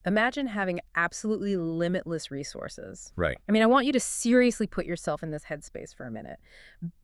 Imagine having absolutely limitless resources. Right. I mean, I want you to seriously put yourself in this headspace for a minute.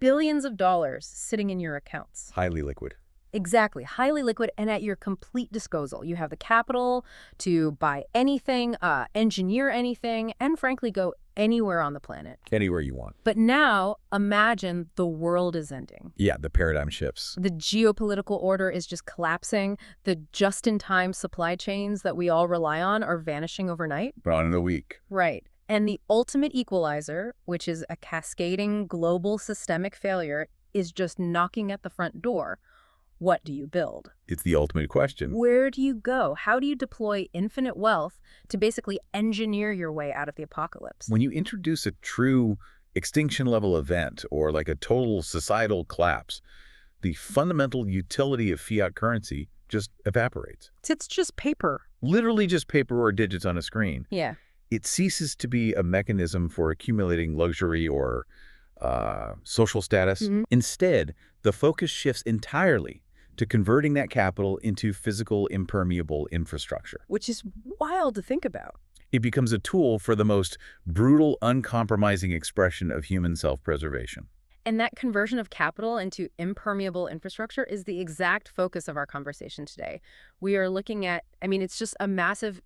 Billions of dollars sitting in your accounts. Highly liquid. Exactly. Highly liquid and at your complete disposal. You have the capital to buy anything, engineer anything, and frankly, go anywhere on the planet. Anywhere you want. But now, imagine the world is ending. Yeah, the paradigm shifts. The geopolitical order is just collapsing. The just-in-time supply chains that we all rely on are vanishing overnight. Gone in a week. Right. And the ultimate equalizer, which is a cascading global systemic failure, is just knocking at the front door. What do you build? It's the ultimate question. Where do you go? How do you deploy infinite wealth to basically engineer your way out of the apocalypse? When you introduce a true extinction-level event or like a total societal collapse, the fundamental utility of fiat currency just evaporates. It's just paper. Literally just paper or digits on a screen. Yeah. It ceases to be a mechanism for accumulating luxury or social status. Instead, the focus shifts entirely to converting that capital into physical, impermeable infrastructure. Which is wild to think about. It becomes a tool for the most brutal, uncompromising expression of human self-preservation. And that conversion of capital into impermeable infrastructure is the exact focus of our conversation today. We are looking at, it's just a massive,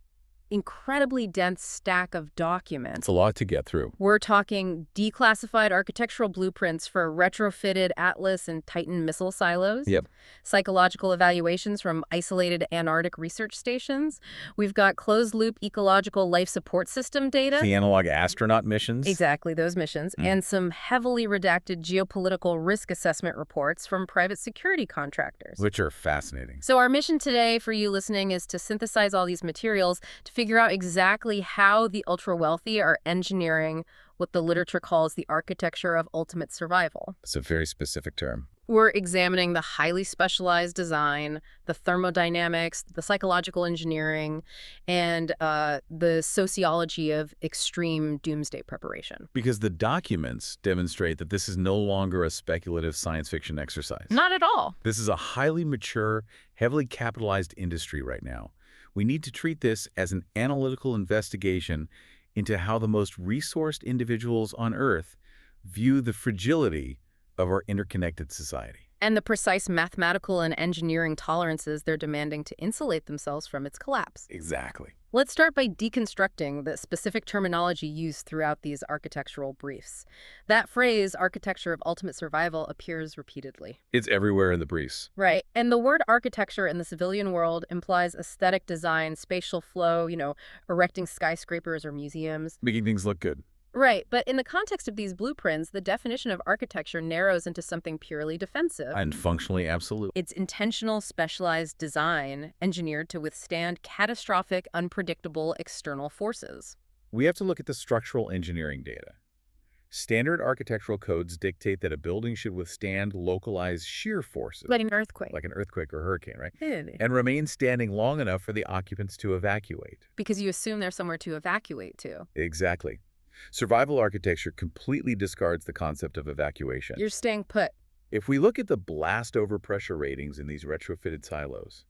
incredibly dense stack of documents. It's a lot to get through. We're talking declassified architectural blueprints for retrofitted Atlas and Titan missile silos. Yep. Psychological evaluations from isolated Antarctic research stations. We've got closed-loop ecological life support system data. The analog astronaut missions. Exactly, those missions. And some heavily redacted geopolitical risk assessment reports from private security contractors. Which are fascinating. So our mission today for you listening is to synthesize all these materials to figure out exactly how the ultra-wealthy are engineering what the literature calls the architecture of ultimate survival. It's a very specific term. We're examining the highly specialized design, the thermodynamics, the psychological engineering, and the sociology of extreme doomsday preparation. Because the documents demonstrate that this is no longer a speculative science fiction exercise. Not at all. This is a highly mature, heavily capitalized industry right now. We need to treat this as an analytical investigation into how the most resourced individuals on Earth view the fragility of our interconnected society. And the precise mathematical and engineering tolerances they're demanding to insulate themselves from its collapse. Exactly. Let's start by deconstructing the specific terminology used throughout these architectural briefs. That phrase, architecture of ultimate survival, appears repeatedly. It's everywhere in the briefs. Right. And the word architecture in the civilian world implies aesthetic design, spatial flow, erecting skyscrapers or museums. Making things look good. Right, but in the context of these blueprints, the definition of architecture narrows into something purely defensive. And functionally absolute. It's intentional, specialized design engineered to withstand catastrophic, unpredictable external forces. We have to look at the structural engineering data. Standard architectural codes dictate that a building should withstand localized shear forces. Like an earthquake. Like an earthquake or hurricane, right? Really? And remain standing long enough for the occupants to evacuate. Because you assume there's somewhere to evacuate to. Exactly. Survival architecture completely discards the concept of evacuation. You're staying put. If we look at the blast overpressure ratings in these retrofitted silos,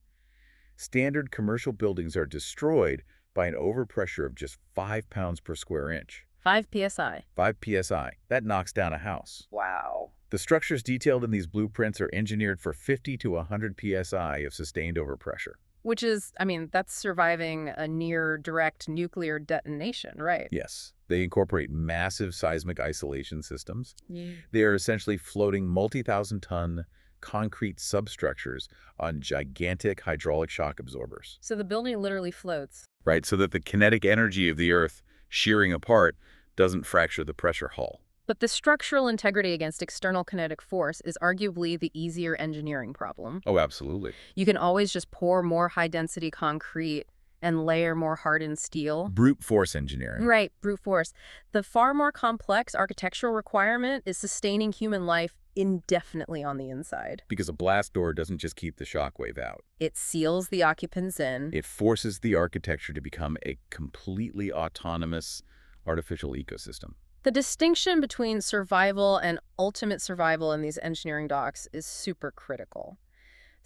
standard commercial buildings are destroyed by an overpressure of just 5 pounds per square inch. 5 psi. 5 psi. That knocks down a house. Wow. The structures detailed in these blueprints are engineered for 50 to 100 psi of sustained overpressure. Which is, that's surviving a near-direct nuclear detonation, right? Yes. They incorporate massive seismic isolation systems. Yeah. They are essentially floating multi-thousand-ton concrete substructures on gigantic hydraulic shock absorbers. So the building literally floats. Right, so that the kinetic energy of the Earth shearing apart doesn't fracture the pressure hull. But the structural integrity against external kinetic force is arguably the easier engineering problem. Oh, absolutely. You can always just pour more high-density concrete and layer more hardened steel. Brute force engineering. Right, brute force. The far more complex architectural requirement is sustaining human life indefinitely on the inside. Because a blast door doesn't just keep the shockwave out. It seals the occupants in. It forces the architecture to become a completely autonomous artificial ecosystem. The distinction between survival and ultimate survival in these engineering docs is super critical.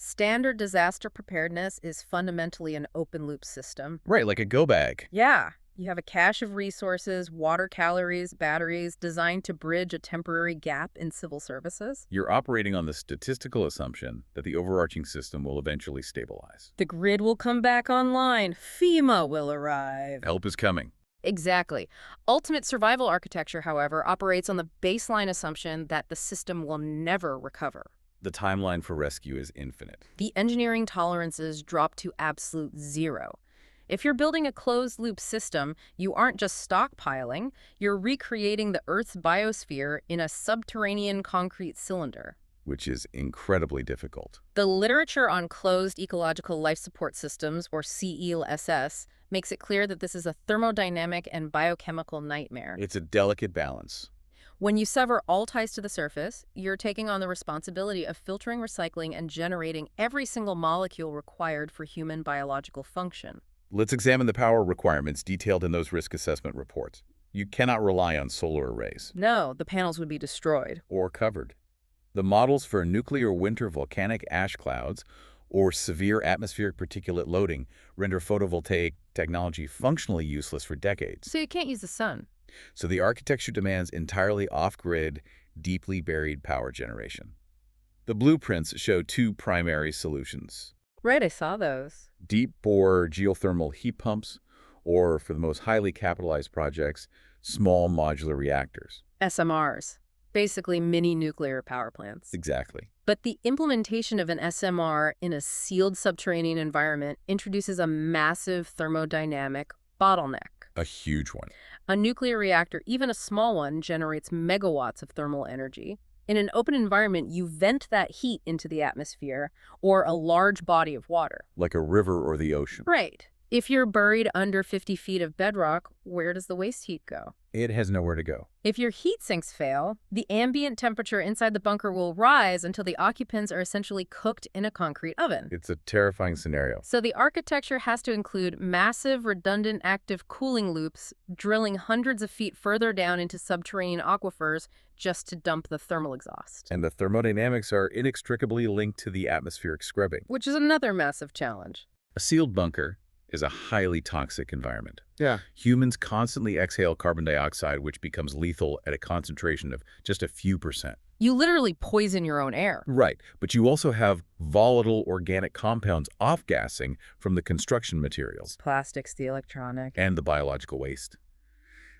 Standard disaster preparedness is fundamentally an open-loop system. Right, like a go bag. Yeah, you have a cache of resources, water, calories, batteries, designed to bridge a temporary gap in civil services. You're operating on the statistical assumption that the overarching system will eventually stabilize. The grid will come back online. FEMA will arrive. Help is coming. Exactly. Ultimate survival architecture, however, operates on the baseline assumption that the system will never recover. The timeline for rescue is infinite. The engineering tolerances drop to absolute zero. If you're building a closed-loop system, you aren't just stockpiling, you're recreating the Earth's biosphere in a subterranean concrete cylinder. Which is incredibly difficult. The literature on closed ecological life support systems, or CELSS, makes it clear that this is a thermodynamic and biochemical nightmare. It's a delicate balance. When you sever all ties to the surface, you're taking on the responsibility of filtering, recycling, and generating every single molecule required for human biological function. Let's examine the power requirements detailed in those risk assessment reports. You cannot rely on solar arrays. No, the panels would be destroyed. Or covered. The models for nuclear winter volcanic ash clouds or severe atmospheric particulate loading render photovoltaic technology functionally useless for decades. So you can't use the sun. So the architecture demands entirely off-grid, deeply buried power generation. The blueprints show two primary solutions. Right, I saw those. Deep-bore geothermal heat pumps, or for the most highly capitalized projects, small modular reactors. SMRs. Basically mini nuclear power plants. Exactly. But the implementation of an SMR in a sealed subterranean environment introduces a massive thermodynamic bottleneck. A huge one. A nuclear reactor, even a small one, generates megawatts of thermal energy. In an open environment, you vent that heat into the atmosphere or a large body of water. Like a river or the ocean. Right. If you're buried under 50 feet of bedrock, where does the waste heat go? It has nowhere to go. If your heat sinks fail, the ambient temperature inside the bunker will rise until the occupants are essentially cooked in a concrete oven. It's a terrifying scenario. So the architecture has to include massive, redundant, active cooling loops, drilling hundreds of feet further down into subterranean aquifers just to dump the thermal exhaust. And the thermodynamics are inextricably linked to the atmospheric scrubbing. Which is another massive challenge. A sealed bunker is a highly toxic environment. Yeah. Humans constantly exhale carbon dioxide, which becomes lethal at a concentration of just a few percent. You literally poison your own air. Right, but you also have volatile organic compounds off-gassing from the construction materials Plastics, the electronic. and the biological waste.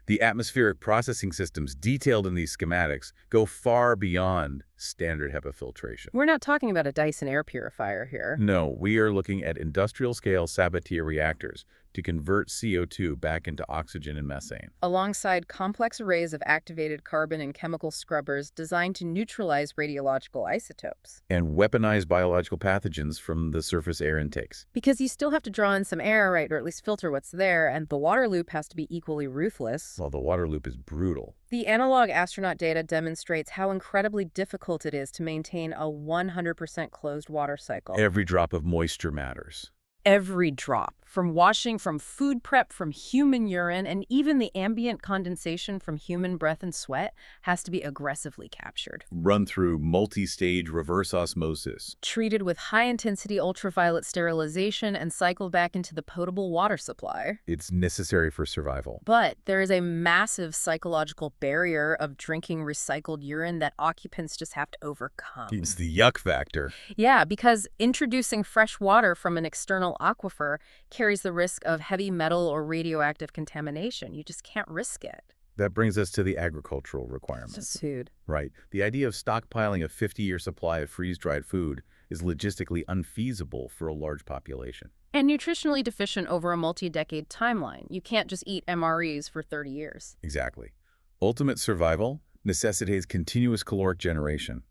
The atmospheric processing systems detailed in these schematics go far beyond standard HEPA filtration. We're not talking about a Dyson air purifier here. No, we are looking at industrial-scale Sabatier reactors to convert CO2 back into oxygen and methane. Alongside complex arrays of activated carbon and chemical scrubbers designed to neutralize radiological isotopes. And weaponize biological pathogens from the surface air intakes. Because you still have to draw in some air, right, or at least filter what's there, and the water loop has to be equally ruthless. Well, the water loop is brutal. The analog astronaut data demonstrates how incredibly difficult it is to maintain a 100% closed water cycle. Every drop of moisture matters. Every drop, from washing, from food prep, from human urine, and even the ambient condensation from human breath and sweat has to be aggressively captured. Run through multi-stage reverse osmosis. Treated with high-intensity ultraviolet sterilization and cycled back into the potable water supply. It's necessary for survival. But there is a massive psychological barrier of drinking recycled urine that occupants just have to overcome. It's the yuck factor. Yeah, because introducing fresh water from an external aquifer carries the risk of heavy metal or radioactive contamination. You just can't risk it. That brings us to the agricultural requirements. Food. Right. The idea of stockpiling a 50-year supply of freeze-dried food is logistically unfeasible for a large population. And nutritionally deficient over a multi-decade timeline. You can't just eat MREs for 30 years. Exactly. Ultimate survival necessitates continuous caloric generation.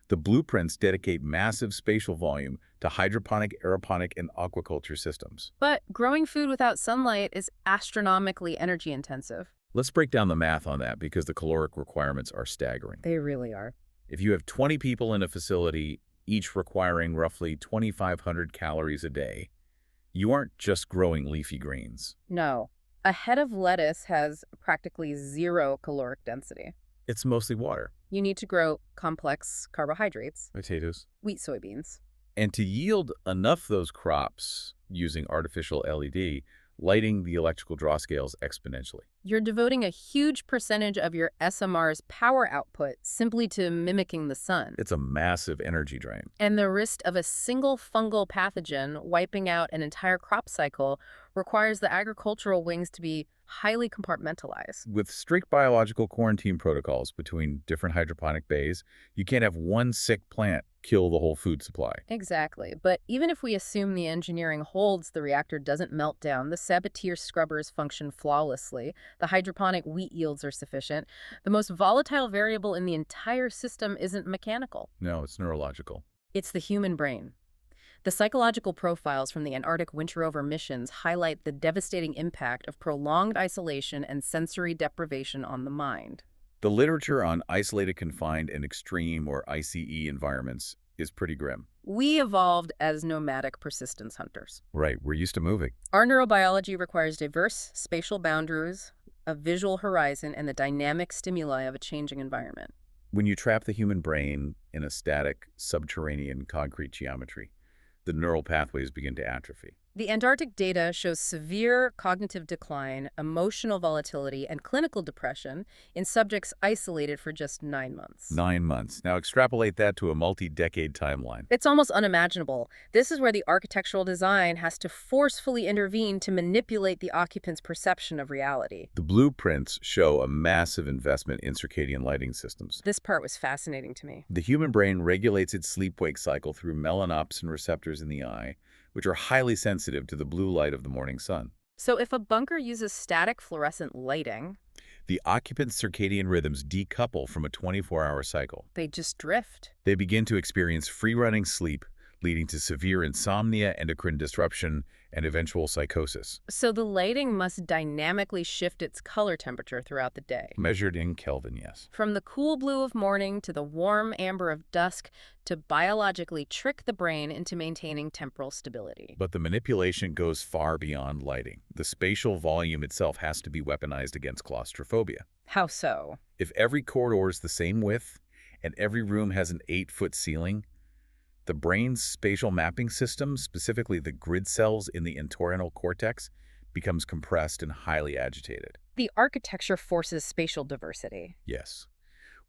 The blueprints dedicate massive spatial volume to hydroponic, aeroponic, and aquaculture systems. But growing food without sunlight is astronomically energy intensive. Let's break down the math on that because the caloric requirements are staggering. They really are. If you have 20 people in a facility, each requiring roughly 2,500 calories a day, you aren't just growing leafy greens. No. A head of lettuce has practically zero caloric density. It's mostly water. You need to grow complex carbohydrates, Potatoes. wheat, soybeans. And to yield enough of those crops using artificial LED, lighting the electrical draw scales exponentially. You're devoting a huge percentage of your SMR's power output simply to mimicking the sun. It's a massive energy drain. And the risk of a single fungal pathogen wiping out an entire crop cycle requires the agricultural wings to be highly compartmentalized. With strict biological quarantine protocols between different hydroponic bays, you can't have one sick plant kill the whole food supply. Exactly. But even if we assume the engineering holds, the reactor doesn't melt down, the Sabatier scrubbers function flawlessly, the hydroponic wheat yields are sufficient, the most volatile variable in the entire system isn't mechanical. No, it's neurological. It's the human brain. The psychological profiles from the Antarctic winter-over missions highlight the devastating impact of prolonged isolation and sensory deprivation on the mind. The literature on isolated, confined, and extreme or ICE environments is pretty grim. We evolved as nomadic persistence hunters. Right, we're used to moving. Our neurobiology requires diverse spatial boundaries, a visual horizon, and the dynamic stimuli of a changing environment. When you trap the human brain in a static, subterranean concrete geometry, the neural pathways begin to atrophy. The Antarctic data shows severe cognitive decline, emotional volatility, and clinical depression in subjects isolated for just 9 months. 9 months. Now extrapolate that to a multi-decade timeline. It's almost unimaginable. This is where the architectural design has to forcefully intervene to manipulate the occupant's perception of reality. The blueprints show a massive investment in circadian lighting systems. This part was fascinating to me. The human brain regulates its sleep-wake cycle through melanopsin receptors in the eye, which are highly sensitive to the blue light of the morning sun. So if a bunker uses static fluorescent lighting, The occupant's circadian rhythms decouple from a 24-hour cycle. they just drift. They begin to experience free-running sleep, leading to severe insomnia, endocrine disruption, and eventual psychosis. So the lighting must dynamically shift its color temperature throughout the day. Measured in Kelvin, yes. From the cool blue of morning to the warm amber of dusk to biologically trick the brain into maintaining temporal stability. But the manipulation goes far beyond lighting. The spatial volume itself has to be weaponized against claustrophobia. How so? If every corridor is the same width and every room has an 8-foot ceiling, the brain's spatial mapping system, specifically the grid cells in the entorhinal cortex, becomes compressed and highly agitated. The architecture forces spatial diversity. Yes.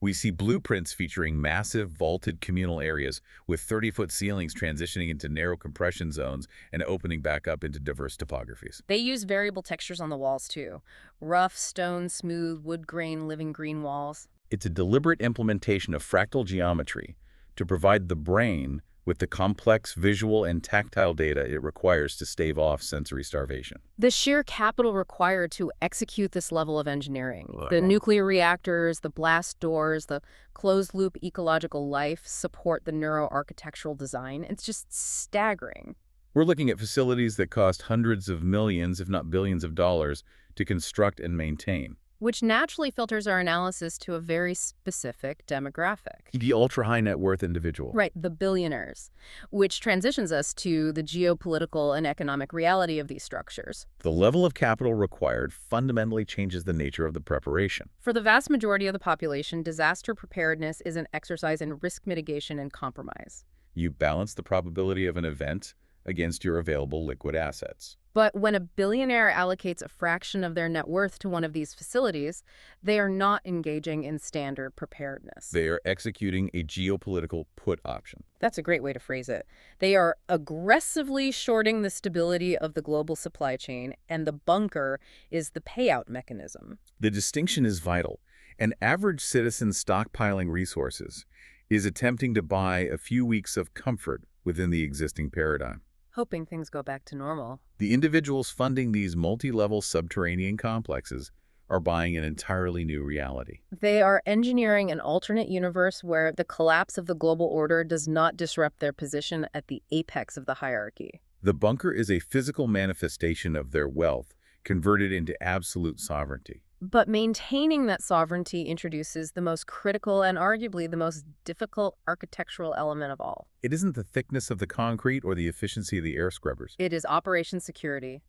We see blueprints featuring massive vaulted communal areas with 30-foot ceilings transitioning into narrow compression zones and opening back up into diverse topographies. They use variable textures on the walls too. Rough, stone, smooth, wood grain, living green walls. It's a deliberate implementation of fractal geometry to provide the brain with the complex visual and tactile data it requires to stave off sensory starvation. The sheer capital required to execute this level of engineering, Ugh. the nuclear reactors, the blast doors, the closed-loop ecological life support the neuroarchitectural design. It's just staggering. We're looking at facilities that cost hundreds of millions, if not billions of dollars, to construct and maintain. Which naturally filters our analysis to a very specific demographic. The ultra-high net worth individual. Right, the billionaires, which transitions us to the geopolitical and economic reality of these structures. The level of capital required fundamentally changes the nature of the preparation. For the vast majority of the population, disaster preparedness is an exercise in risk mitigation and compromise. You balance the probability of an event against your available liquid assets. But when a billionaire allocates a fraction of their net worth to one of these facilities, they are not engaging in standard preparedness. They are executing a geopolitical put option. That's a great way to phrase it. They are aggressively shorting the stability of the global supply chain, and the bunker is the payout mechanism. The distinction is vital. An average citizen stockpiling resources is attempting to buy a few weeks of comfort within the existing paradigm. Hoping things go back to normal. The individuals funding these multi-level subterranean complexes are buying an entirely new reality. They are engineering an alternate universe where the collapse of the global order does not disrupt their position at the apex of the hierarchy. The bunker is a physical manifestation of their wealth converted into absolute sovereignty. But maintaining that sovereignty introduces the most critical and arguably the most difficult architectural element of all. It isn't the thickness of the concrete or the efficiency of the air scrubbers. It is operation security,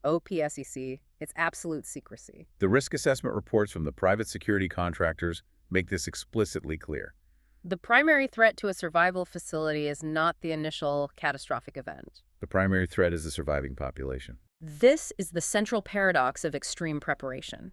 OPSEC, it's absolute secrecy. The risk assessment reports from the private security contractors make this explicitly clear. The primary threat to a survival facility is not the initial catastrophic event. The primary threat is the surviving population. This is the central paradox of extreme preparation.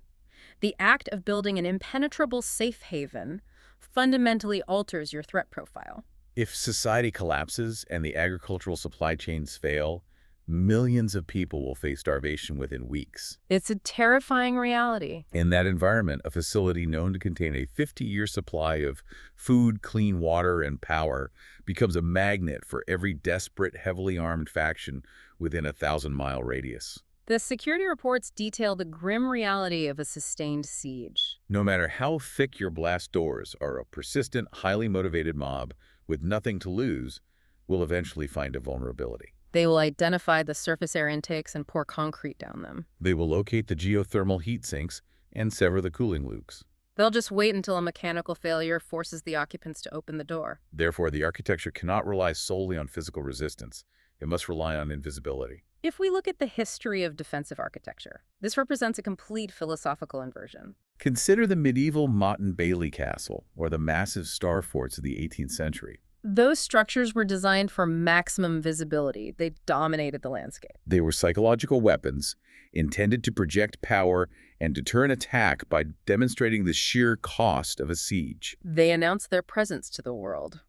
The act of building an impenetrable safe haven fundamentally alters your threat profile. If society collapses and the agricultural supply chains fail, millions of people will face starvation within weeks. It's a terrifying reality. In that environment, a facility known to contain a 50-year supply of food, clean water, and power becomes a magnet for every desperate, heavily armed faction within a 1,000-mile radius. The security reports detail the grim reality of a sustained siege. No matter how thick your blast doors are, a persistent, highly motivated mob with nothing to lose will eventually find a vulnerability. They will identify the surface air intakes and pour concrete down them. They will locate the geothermal heat sinks and sever the cooling loops. They'll just wait until a mechanical failure forces the occupants to open the door. Therefore, the architecture cannot rely solely on physical resistance. It must rely on invisibility. If we look at the history of defensive architecture, this represents a complete philosophical inversion. Consider the medieval Motte Bailey Castle or the massive star forts of the 18th century. Those structures were designed for maximum visibility. They dominated the landscape. They were psychological weapons intended to project power and deter an attack by demonstrating the sheer cost of a siege. They announced their presence to the world.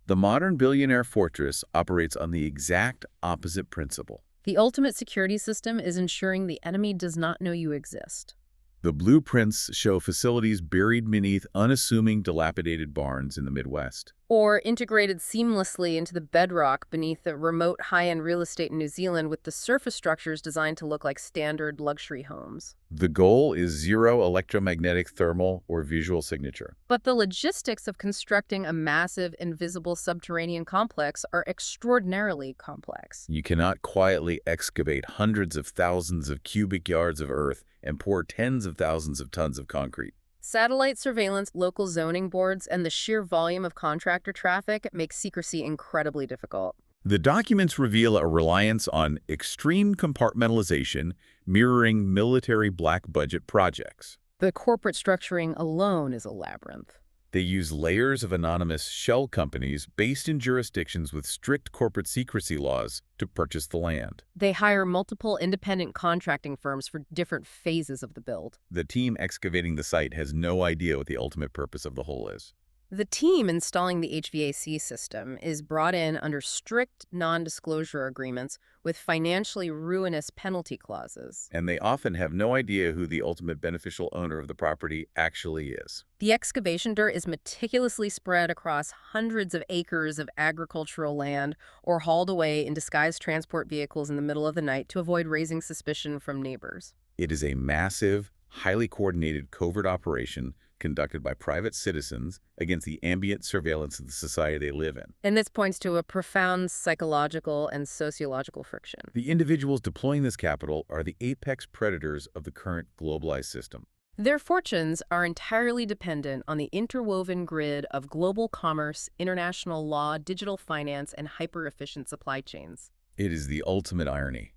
The modern Billionaire fortress operates on the exact opposite principle. The ultimate security system is ensuring the enemy does not know you exist. The blueprints show facilities buried beneath unassuming, dilapidated barns in the Midwest. Or integrated seamlessly into the bedrock beneath the remote high-end real estate in New Zealand with the surface structures designed to look like standard luxury homes. The goal is zero electromagnetic, thermal, or visual signature. But the logistics of constructing a massive, invisible subterranean complex are extraordinarily complex. You cannot quietly excavate hundreds of thousands of cubic yards of earth and pour tens of thousands of tons of concrete. Satellite surveillance, local zoning boards, and the sheer volume of contractor traffic make secrecy incredibly difficult. The documents reveal a reliance on extreme compartmentalization, mirroring military black-budget projects. The corporate structuring alone is a labyrinth. They use layers of anonymous shell companies based in jurisdictions with strict corporate secrecy laws to purchase the land. They hire multiple independent contracting firms for different phases of the build. The team excavating the site has no idea what the ultimate purpose of the hole is. The team installing the HVAC system is brought in under strict non-disclosure agreements with financially ruinous penalty clauses. And they often have no idea who the ultimate beneficial owner of the property actually is. The excavation dirt is meticulously spread across hundreds of acres of agricultural land or hauled away in disguised transport vehicles in the middle of the night to avoid raising suspicion from neighbors. It is a massive, highly coordinated covert operation conducted by private citizens against the ambient surveillance of the society they live in. And this points to a profound psychological and sociological friction. The individuals deploying this capital are the apex predators of the current globalized system. Their fortunes are entirely dependent on the interwoven grid of global commerce, international law, digital finance, and hyper-efficient supply chains. It is the ultimate irony.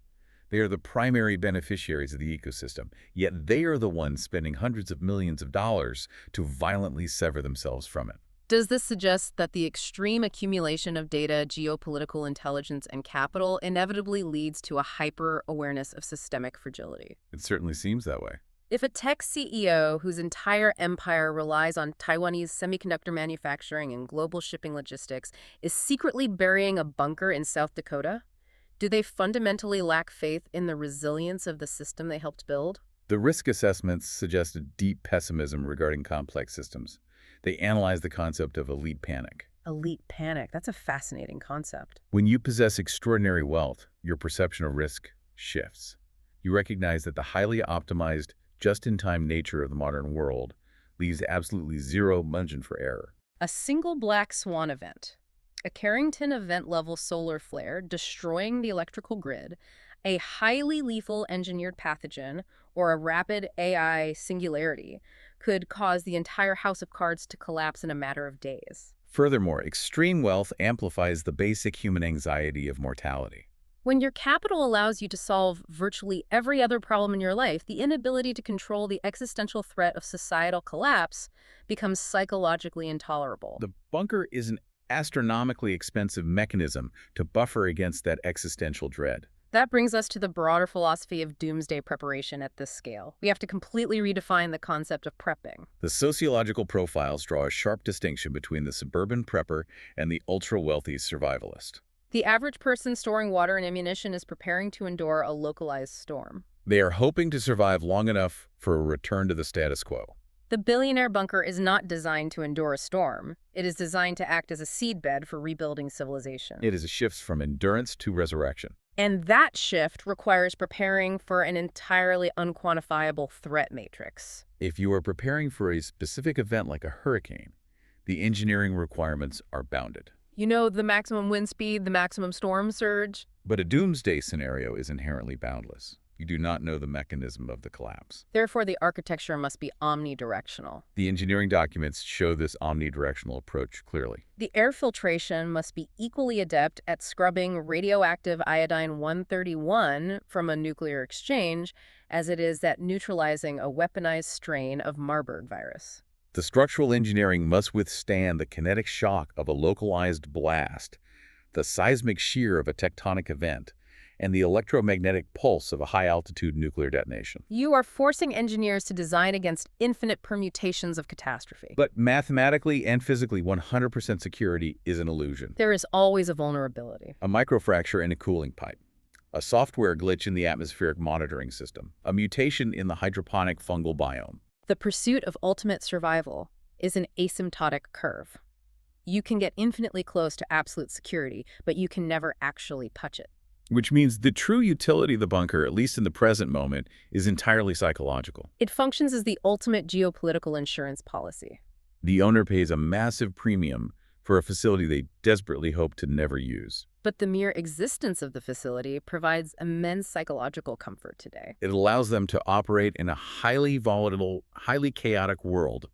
They are the primary beneficiaries of the ecosystem, yet they are the ones spending hundreds of millions of dollars to violently sever themselves from it. Does this suggest that the extreme accumulation of data, geopolitical intelligence, and capital inevitably leads to a hyper-awareness of systemic fragility? It certainly seems that way. If a tech CEO whose entire empire relies on Taiwanese semiconductor manufacturing and global shipping logistics is secretly burying a bunker in South Dakota, do they fundamentally lack faith in the resilience of the system they helped build? The risk assessments suggest a deep pessimism regarding complex systems. They analyze the concept of elite panic. Elite panic. That's a fascinating concept. When you possess extraordinary wealth, your perception of risk shifts. You recognize that the highly optimized, just-in-time nature of the modern world leaves absolutely zero margin for error. A single black swan event. A Carrington event-level solar flare destroying the electrical grid, a highly lethal engineered pathogen, or a rapid AI singularity could cause the entire house of cards to collapse in a matter of days. Furthermore, extreme wealth amplifies the basic human anxiety of mortality. When your capital allows you to solve virtually every other problem in your life, the inability to control the existential threat of societal collapse becomes psychologically intolerable. The bunker is an astronomically expensive mechanism to buffer against that existential dread. That brings us to the broader philosophy of doomsday preparation at this scale. We have to completely redefine the concept of prepping. The sociological profiles draw a sharp distinction between the suburban prepper and the ultra-wealthy survivalist. The average person storing water and ammunition is preparing to endure a localized storm. They are hoping to survive long enough for a return to the status quo. The billionaire bunker is not designed to endure a storm. It is designed to act as a seedbed for rebuilding civilization. It is a shift from endurance to resurrection. And that shift requires preparing for an entirely unquantifiable threat matrix. If you are preparing for a specific event like a hurricane, the engineering requirements are bounded. You know, the maximum wind speed, the maximum storm surge. But a doomsday scenario is inherently boundless. You do not know the mechanism of the collapse. Therefore, the architecture must be omnidirectional. The engineering documents show this omnidirectional approach clearly. The air filtration must be equally adept at scrubbing radioactive iodine-131 from a nuclear exchange as it is at neutralizing a weaponized strain of Marburg virus. The structural engineering must withstand the kinetic shock of a localized blast, the seismic shear of a tectonic event, and the electromagnetic pulse of a high-altitude nuclear detonation. You are forcing engineers to design against infinite permutations of catastrophe. But mathematically and physically, 100% security is an illusion. There is always a vulnerability. A microfracture in a cooling pipe, a software glitch in the atmospheric monitoring system, a mutation in the hydroponic fungal biome. The pursuit of ultimate survival is an asymptotic curve. You can get infinitely close to absolute security, but you can never actually touch it. Which means the true utility of the bunker, at least in the present moment, is entirely psychological. It functions as the ultimate geopolitical insurance policy. The owner pays a massive premium for a facility they desperately hope to never use. But the mere existence of the facility provides immense psychological comfort today. It allows them to operate in a highly volatile, highly chaotic world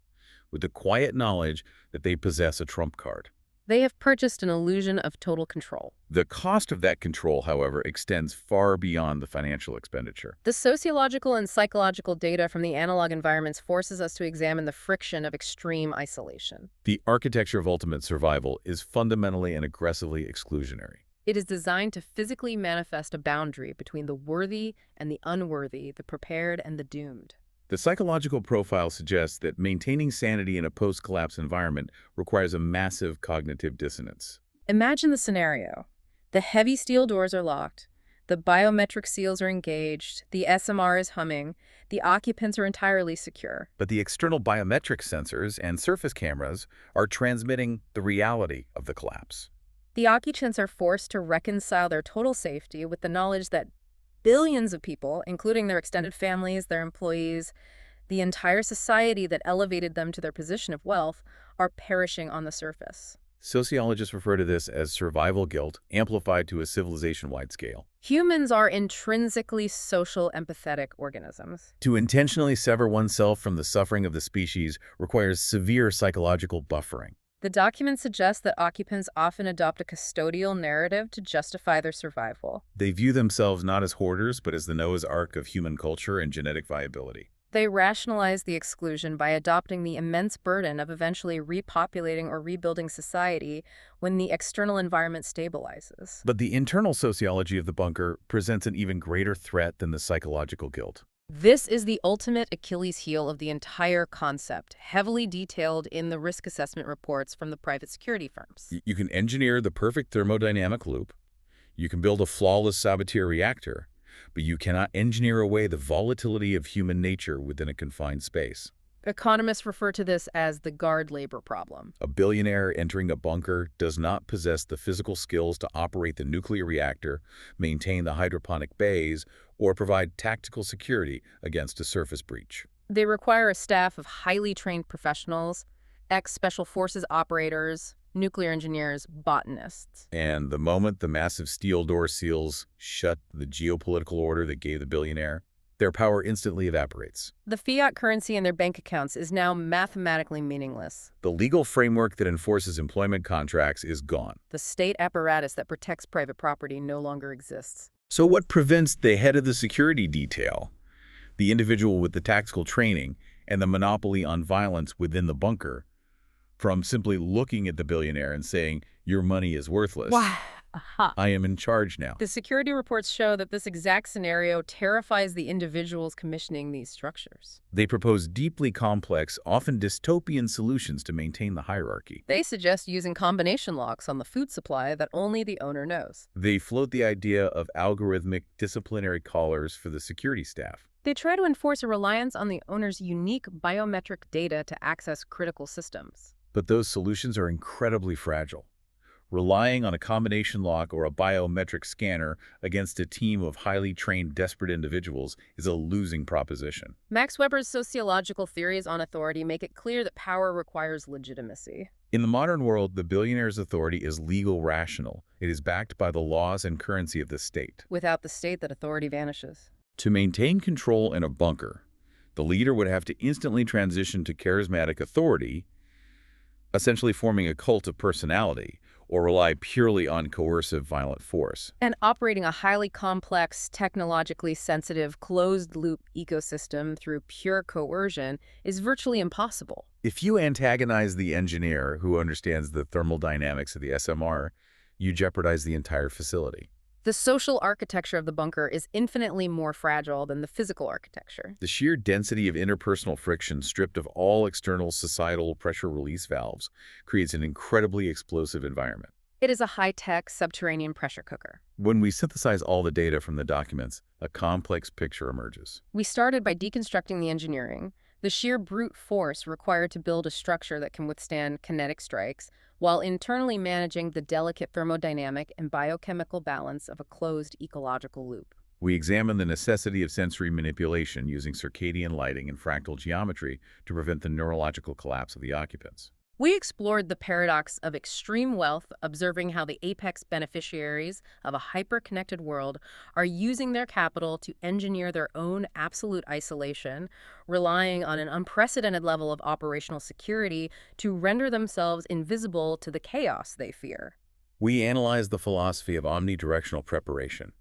with the quiet knowledge that they possess a trump card. They have purchased an illusion of total control. The cost of that control, however, extends far beyond the financial expenditure. The sociological and psychological data from the analog environments forces us to examine the friction of extreme isolation. The architecture of ultimate survival is fundamentally and aggressively exclusionary. It is designed to physically manifest a boundary between the worthy and the unworthy, the prepared and the doomed. The psychological profile suggests that maintaining sanity in a post-collapse environment requires a massive cognitive dissonance. Imagine the scenario. The heavy steel doors are locked, the biometric seals are engaged, the SMR is humming, the occupants are entirely secure. But the external biometric sensors and surface cameras are transmitting the reality of the collapse. The occupants are forced to reconcile their total safety with the knowledge that billions of people, including their extended families, their employees, the entire society that elevated them to their position of wealth, are perishing on the surface. Sociologists refer to this as survival guilt, amplified to a civilization-wide scale. Humans are intrinsically social, empathetic organisms. To intentionally sever oneself from the suffering of the species requires severe psychological buffering. The document suggests that occupants often adopt a custodial narrative to justify their survival. They view themselves not as hoarders, but as the Noah's Ark of human culture and genetic viability. They rationalize the exclusion by adopting the immense burden of eventually repopulating or rebuilding society when the external environment stabilizes. But the internal sociology of the bunker presents an even greater threat than the psychological guilt. This is the ultimate Achilles heel of the entire concept, heavily detailed in the risk assessment reports from the private security firms. You can engineer the perfect thermodynamic loop. You can build a flawless Sabatier reactor, but you cannot engineer away the volatility of human nature within a confined space. Economists refer to this as the guard labor problem. A billionaire entering a bunker does not possess the physical skills to operate the nuclear reactor, maintain the hydroponic bays, or provide tactical security against a surface breach. They require a staff of highly trained professionals, ex-special forces operators, nuclear engineers, botanists. And the moment the massive steel door seals shut the geopolitical order that gave the billionaire, Their power instantly evaporates. The fiat currency in their bank accounts is now mathematically meaningless. The legal framework that enforces employment contracts is gone. The state apparatus that protects private property no longer exists. So what prevents the head of the security detail, the individual with the tactical training, and the monopoly on violence within the bunker, from simply looking at the billionaire and saying, your money is worthless? Wow. Aha. I am in charge now. The security reports show that this exact scenario terrifies the individuals commissioning these structures. They propose deeply complex, often dystopian solutions to maintain the hierarchy. They suggest using combination locks on the food supply that only the owner knows. They float the idea of algorithmic disciplinary collars for the security staff. They try to enforce a reliance on the owner's unique biometric data to access critical systems. But those solutions are incredibly fragile. Relying on a combination lock or a biometric scanner against a team of highly trained, desperate individuals is a losing proposition. Max Weber's sociological theories on authority make it clear that power requires legitimacy. In the modern world, the billionaire's authority is legal rational. It is backed by the laws and currency of the state. Without the state, that authority vanishes. To maintain control in a bunker, the leader would have to instantly transition to charismatic authority, essentially forming a cult of personality, or rely purely on coercive violent force. And operating a highly complex, technologically sensitive, closed-loop ecosystem through pure coercion is virtually impossible. If you antagonize the engineer who understands the thermal dynamics of the SMR, you jeopardize the entire facility. The social architecture of the bunker is infinitely more fragile than the physical architecture. The sheer density of interpersonal friction stripped of all external societal pressure release valves creates an incredibly explosive environment. It is a high-tech subterranean pressure cooker. When we synthesize all the data from the documents, a complex picture emerges. We started by deconstructing the engineering, the sheer brute force required to build a structure that can withstand kinetic strikes, while internally managing the delicate thermodynamic and biochemical balance of a closed ecological loop. We examine the necessity of sensory manipulation using circadian lighting and fractal geometry to prevent the neurological collapse of the occupants. We explored the paradox of extreme wealth, observing how the apex beneficiaries of a hyper-connected world are using their capital to engineer their own absolute isolation, relying on an unprecedented level of operational security to render themselves invisible to the chaos they fear. We analyze the philosophy of omnidirectional preparation,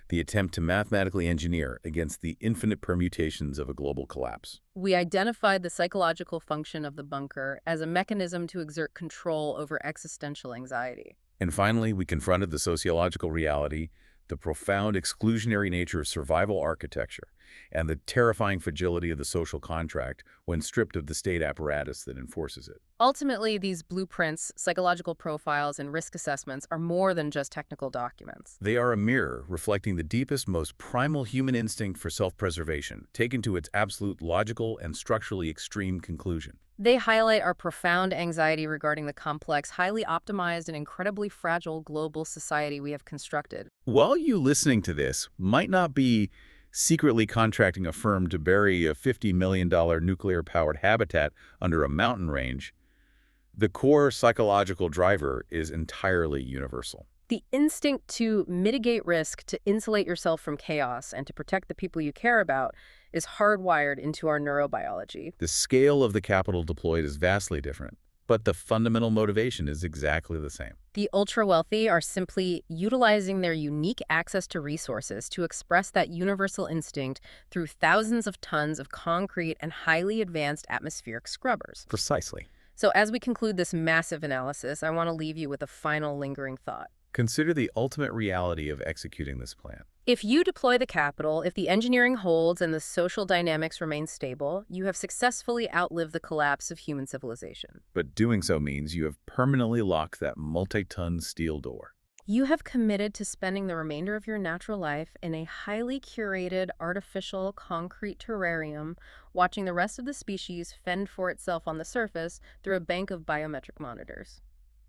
the attempt to mathematically engineer against the infinite permutations of a global collapse. We identified the psychological function of the bunker as a mechanism to exert control over existential anxiety. And finally, we confronted the sociological reality, the profound exclusionary nature of survival architecture, and the terrifying fragility of the social contract when stripped of the state apparatus that enforces it. Ultimately, these blueprints, psychological profiles, and risk assessments are more than just technical documents. They are a mirror reflecting the deepest, most primal human instinct for self-preservation, taken to its absolute logical and structurally extreme conclusion. They highlight our profound anxiety regarding the complex, highly optimized, and incredibly fragile global society we have constructed. While you listening to this might not be secretly contracting a firm to bury a $50 million nuclear-powered habitat under a mountain range, the core psychological driver is entirely universal. The instinct to mitigate risk, to insulate yourself from chaos, and to protect the people you care about is hardwired into our neurobiology. The scale of the capital deployed is vastly different, but the fundamental motivation is exactly the same. The ultra-wealthy are simply utilizing their unique access to resources to express that universal instinct through thousands of tons of concrete and highly advanced atmospheric scrubbers. Precisely. So as we conclude this massive analysis, I want to leave you with a final lingering thought. Consider the ultimate reality of executing this plan. If you deploy the capital, if the engineering holds and the social dynamics remain stable, you have successfully outlived the collapse of human civilization. But doing so means you have permanently locked that multi-ton steel door. You have committed to spending the remainder of your natural life in a highly curated, artificial, concrete terrarium, watching the rest of the species fend for itself on the surface through a bank of biometric monitors.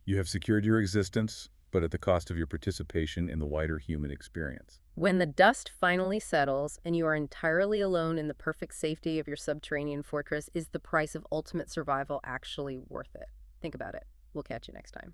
You have secured your existence, but at the cost of your participation in the wider human experience. When the dust finally settles and you are entirely alone in the perfect safety of your subterranean fortress, is the price of ultimate survival actually worth it? Think about it. We'll catch you next time.